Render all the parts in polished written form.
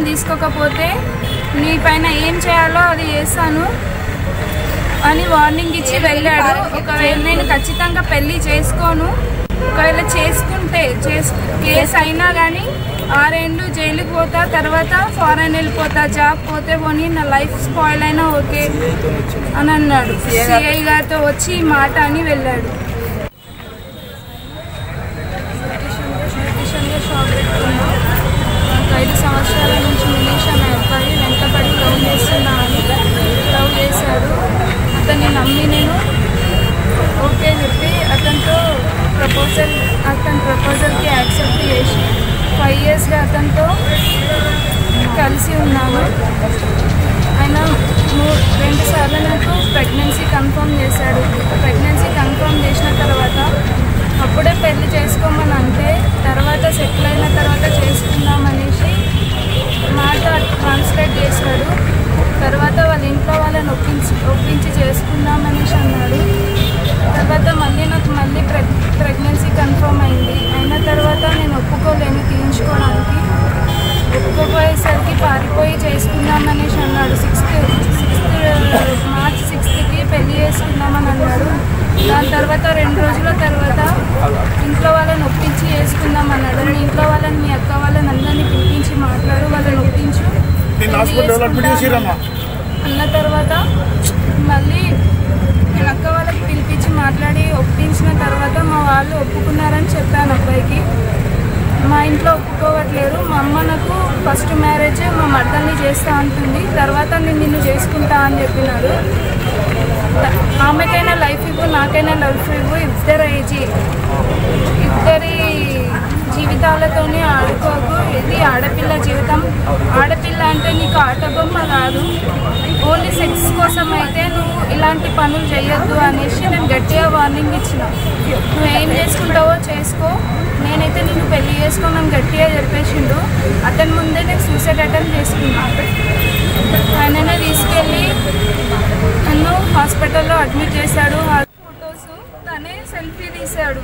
తీసుకోకపోతే నీ పైన ఏం చేయాలో అది చేస్తాను అని వార్నింగ్ ఇచ్చి వెళ్ళాడు. ఒకవేళ నేను ఖచ్చితంగా పెళ్ళి చేసుకోను, ఒకవేళ చేసుకుంటే కేసు అయినా కానీ 6 ఏళ్ళు జైలుకి పోతా, తర్వాత ఫారెన్ వెళ్ళిపోతా, జాబ్ పోతే పోనీ నా లైఫ్ స్పాయిల్ అయినా ఓకే అని అన్నాడు. సిఐ గారితో వచ్చి ఈ మాట అని వెళ్ళాడు. షాప్ పెట్టుకున్నా. 5 సంవత్సరాల నుంచి మినీష్ అనే అబ్బాయి వెంటపడి లవ్ చేస్తున్నా అని లవ్ చేశాడు. అతన్ని నమ్మి నేను ఓకే చెప్పి అతని ప్రపోజల్కి యాక్సెప్ట్ చేసి 5 ఇయర్స్గా అతనితో కలిసి ఉన్నాను. ఆయన 2 సార్లు నాకు ప్రెగ్నెన్సీ కన్ఫర్మ్ చేశాడు. ప్రెగ్నెన్సీ కన్ఫర్మ్ చేసిన తర్వాత అప్పుడే పెళ్లి చేసుకోమని అంటే, తర్వాత సెటిల్ అయిన తర్వాత చేసుకుందామనేసి మాట ట్రాన్స్లేట్ చేశాడు. తర్వాత వాళ్ళ ఇంట్లో వాళ్ళని ఒప్పించి చేసుకుందామనేసి అన్నాడు. తర్వాత నాకు ప్రెగ్నెన్సీ కన్ఫర్మ్ అయింది. అయిన తర్వాత నేను ఒప్పుకోలేను తీయించుకోవడానికి. ఒప్పుకోపోయేసరికి పారిపోయి చేసుకుందామనేసి అన్నాడు. మార్చి 6కి పెళ్లి చేసుకుందామని అన్నాడు. దాని తర్వాత 2 రోజుల తర్వాత ఇంట్లో వాళ్ళని ఒప్పించి చేసుకుందామన్నాడు. మీ ఇంట్లో వాళ్ళని, మీ అక్క వాళ్ళని అందరినీ పిలిపించి మాట్లాడు, వాళ్ళని ఒప్పించు అన్న తర్వాత మళ్ళీ నేను అక్క వాళ్ళకి పిలిపించి మాట్లాడి ఒప్పించిన తర్వాత మా వాళ్ళు ఒప్పుకున్నారని చెప్పాను అబ్బాయికి. మా ఇంట్లో ఒప్పుకోవట్లేరు. మా అమ్మ నాకు ఫస్ట్ మ్యారేజ్ మా మర్దల్ని చేస్తా అంటుంది, తర్వాత నేను నిన్ను చేసుకుంటా అని చెప్పినాడు. ఆమెకైనా లైఫ్ ఇవ్వు, నాకైనా లైఫ్ ఇవ్వు, ఇద్దరి జీవితాలతోనే ఆడుకోకు. ఇది ఆడపిల్ల జీవితం. ఆడపిల్ల అంటే నీకు ఆటబొమ్మ కాదు. ఓన్లీ సెక్స్ కోసం అయితే నువ్వు ఇలాంటి పనులు చేయొద్దు అనేసి నేను గట్టిగా వార్నింగ్ ఇచ్చిన. నువ్వేం చేసుకుంటావో చేసుకో, నేనైతే నిన్ను పెళ్లి చేసుకోమని గట్టిగా చెప్పేసిండు. అతని ముందే నేను సూసైడ్ అటెంప్ట్ చేసుకున్నాను. ఆయననే తీసుకెళ్ళి నన్ను హాస్పిటల్లో అడ్మిట్ చేశాడు. ఫొటోస్ తనే సెల్ఫీ తీశాడు.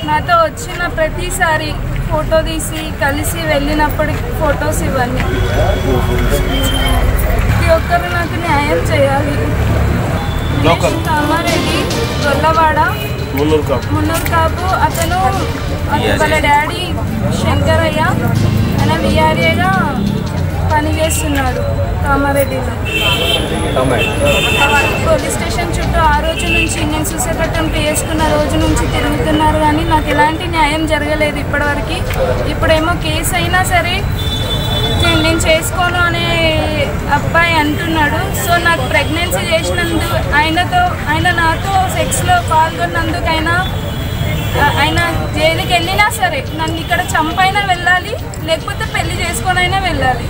నాతో వచ్చిన ప్రతిసారి ఫోటో తీసి కలిసి వెళ్ళినప్పటికి ఫొటోస్ ఇవన్నీ. ప్రతి ఒక్కరు నాకు న్యాయం చేయాలి. కామారెడ్డి గొల్లవాడ మున్నూరు కాపు. అతను వాళ్ళ డాడీ శంకరయ్య, ఆయన విఆర్ఏగా పనిచేస్తున్నాడు కామారెడ్డిలో. పోలీస్ స్టేషన్ చుట్టూ ఆ రోజు నుంచి నేను సూసైడ్ అటెంప్ట్ చేసుకున్న రోజు నుంచి తిరుగుతున్నారు, కానీ నాకు ఎలాంటి న్యాయం జరగలేదు ఇప్పటివరకు. ఇప్పుడేమో కేసు అయినా సరే నేను చేసుకోను అనే అబ్బాయి అంటున్నాడు. సో నాకు ప్రెగ్నెన్సీ చేసినందుకు ఆయన నాతో సెక్స్లో పాల్గొన్నందుకైనా ఆయన జైలుకి వెళ్ళినా సరే నన్ను ఇక్కడ చంపైనా వెళ్ళాలి, లేకపోతే పెళ్లి చేసుకొనైనా వెళ్ళాలి.